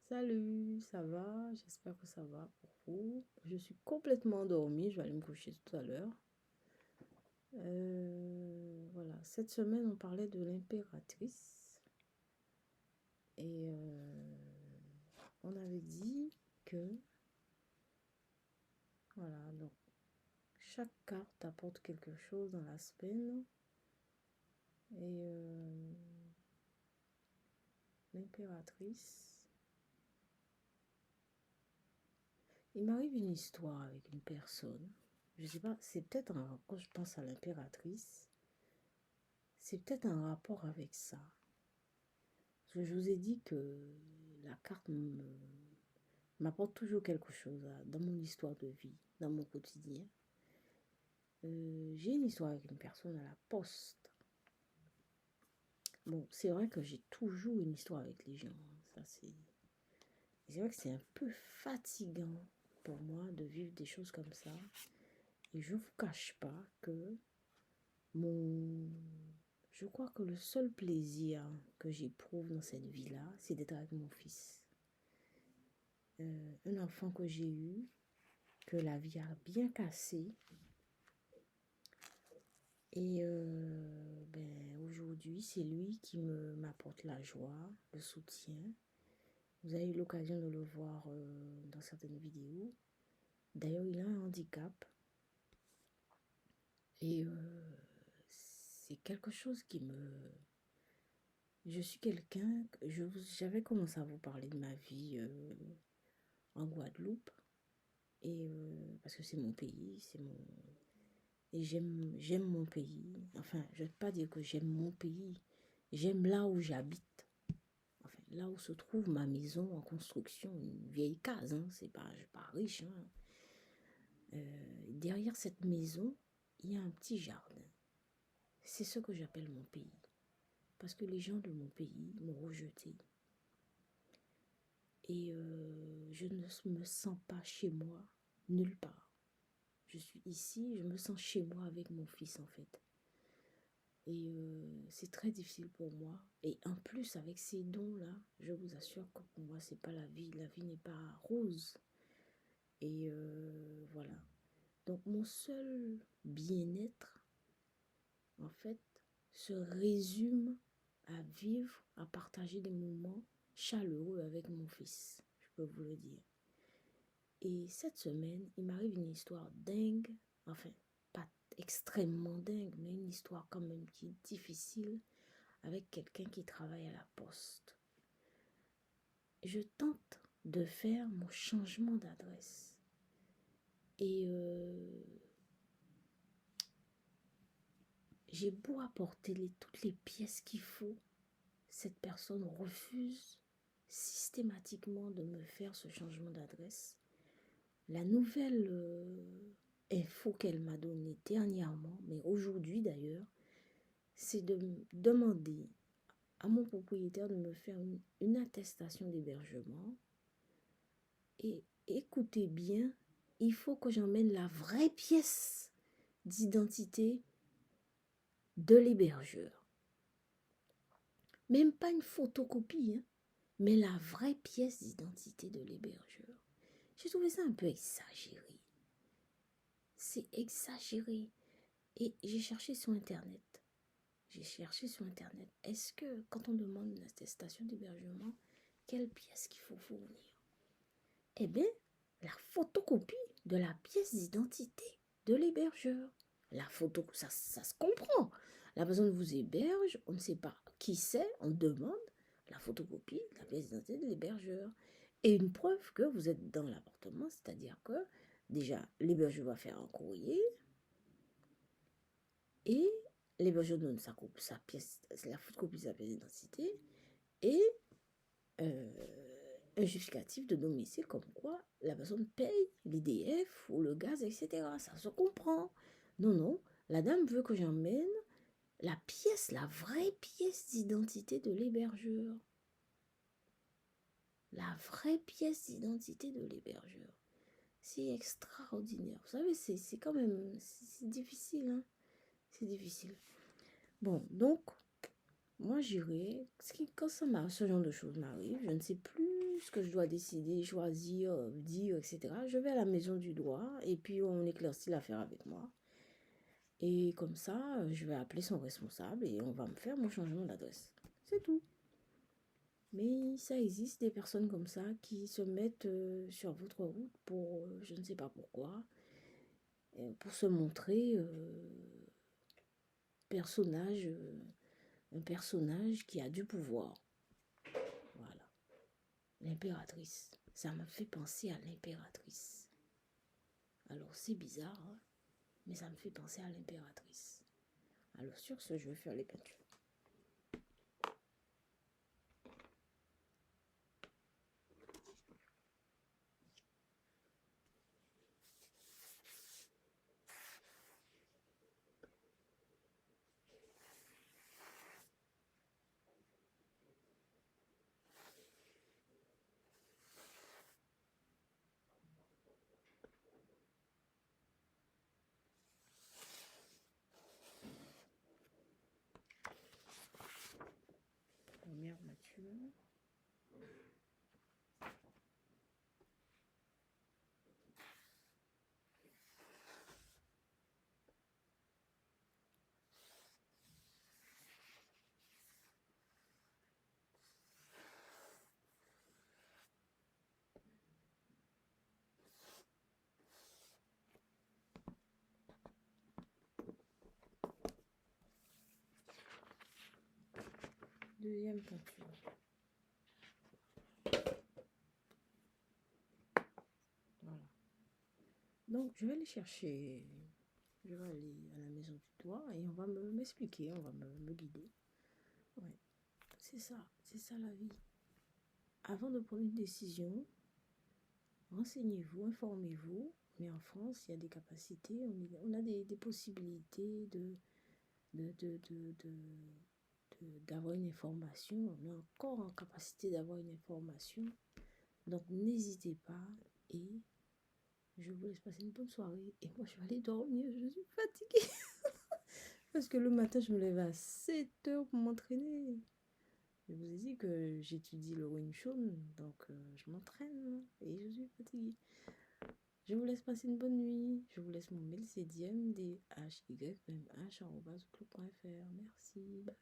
Salut, ça va? J'espère que ça va pour vous. Je suis complètement endormie, je vais aller me coucher tout à l'heure. Voilà, cette semaine on parlait de l'impératrice et on avait dit que, voilà, donc chaque carte apporte quelque chose dans la semaine et l'impératrice. Il m'arrive une histoire avec une personne. Je sais pas, c'est peut-être quand je pense à l'impératrice, c'est peut-être un rapport avec ça. Parce que je vous ai dit que la carte m'apporte toujours quelque chose dans mon histoire de vie, dans mon quotidien. J'ai une histoire avec une personne à la poste. Bon, c'est vrai que j'ai toujours une histoire avec les gens. C'est vrai que c'est un peu fatigant pour moi de vivre des choses comme ça. Et je ne vous cache pas que je crois que le seul plaisir que j'éprouve dans cette vie-là, c'est d'être avec mon fils. Un enfant que j'ai eu, que la vie a bien cassé. Et aujourd'hui, c'est lui qui m'apporte la joie, le soutien. Vous avez eu l'occasion de le voir dans certaines vidéos. D'ailleurs, il a un handicap. Et c'est quelque chose qui me... Je suis quelqu'un... J'avais commencé à vous parler de ma vie en Guadeloupe. Et parce que c'est mon pays, c'est mon... Et j'aime mon pays. Enfin, je ne vais pas dire que j'aime mon pays. J'aime là où j'habite. Enfin, là où se trouve ma maison en construction. Une vieille case, hein. Je suis pas riche. Hein. Derrière cette maison, il y a un petit jardin. C'est ce que j'appelle mon pays. Parce que les gens de mon pays m'ont rejeté. Et je ne me sens pas chez moi, nulle part. Je suis ici, je me sens chez moi avec mon fils en fait. Et c'est très difficile pour moi. Et en plus, avec ces dons-là, je vous assure que pour moi, c'est pas la vie. La vie n'est pas rose. Et voilà. Donc, mon seul bien-être, en fait, se résume à vivre, à partager des moments chaleureux avec mon fils. Je peux vous le dire. Et cette semaine, il m'arrive une histoire dingue. Enfin, pas extrêmement dingue, mais une histoire quand même qui est difficile avec quelqu'un qui travaille à la poste. Je tente de faire mon changement d'adresse. Et j'ai beau apporter toutes les pièces qu'il faut, cette personne refuse systématiquement de me faire ce changement d'adresse. La nouvelle info qu'elle m'a donnée dernièrement, mais aujourd'hui d'ailleurs, c'est de demander à mon propriétaire de me faire une attestation d'hébergement. Et écoutez bien, il faut que j'emmène la vraie pièce d'identité de l'hébergeur. Même pas une photocopie, hein, mais la vraie pièce d'identité de l'hébergeur. J'ai trouvé ça un peu exagéré. C'est exagéré. Et j'ai cherché sur Internet. Est-ce que quand on demande une attestation d'hébergement, quelle pièce qu'il faut fournir? Eh bien, la photocopie de la pièce d'identité de l'hébergeur. La photo, ça se comprend. La personne vous héberge, on ne sait pas qui c'est, on demande la photocopie de la pièce d'identité de l'hébergeur. Et une preuve que vous êtes dans l'appartement, c'est-à-dire que déjà, l'hébergeur va faire un courrier et l'hébergeur donne sa pièce, la photocopie de sa pièce d'identité et un justificatif de domicile comme quoi la personne paye l'IDF ou le gaz, etc. Ça se comprend. Non, la dame veut que j'emmène la pièce, la vraie pièce d'identité de l'hébergeur. La vraie pièce d'identité de l'hébergeur. C'est extraordinaire. Vous savez, c'est quand même... C'est difficile, hein. C'est difficile. Bon, donc, moi j'irai... Quand ce genre de choses m'arrive, je ne sais plus ce que je dois décider, choisir, dire, etc., je vais à la maison du droit et puis on éclaircit l'affaire avec moi. Et comme ça, je vais appeler son responsable et on va me faire mon changement d'adresse. C'est tout. Mais ça existe des personnes comme ça qui se mettent sur votre route pour, je ne sais pas pourquoi, pour se montrer personnage, un personnage qui a du pouvoir. Voilà. L'impératrice. Ça m'a fait penser à l'impératrice. Alors c'est bizarre, hein, mais ça me fait penser à l'impératrice. Alors sur ce, je vais faire les peintures. Première nature. Deuxième peinture. Voilà. Donc, je vais aller chercher. Je vais aller à la maison du doigt et on va m'expliquer, on va me guider. Ouais. C'est ça la vie. Avant de prendre une décision, renseignez-vous, informez-vous. Mais en France, il y a des capacités, on a des possibilités d'avoir une information. On est encore en capacité d'avoir une information. Donc, n'hésitez pas et je vous laisse passer une bonne soirée. Et moi, je vais aller dormir. Je suis fatiguée. Parce que le matin, je me lève à 7 heures pour m'entraîner. Je vous ai dit que j'étudie le Wing Chun. Donc, je m'entraîne. Et je suis fatiguée. Je vous laisse passer une bonne nuit. Je vous laisse mon mail, c'est dmdhymh@outlook.fr. Merci. Bye.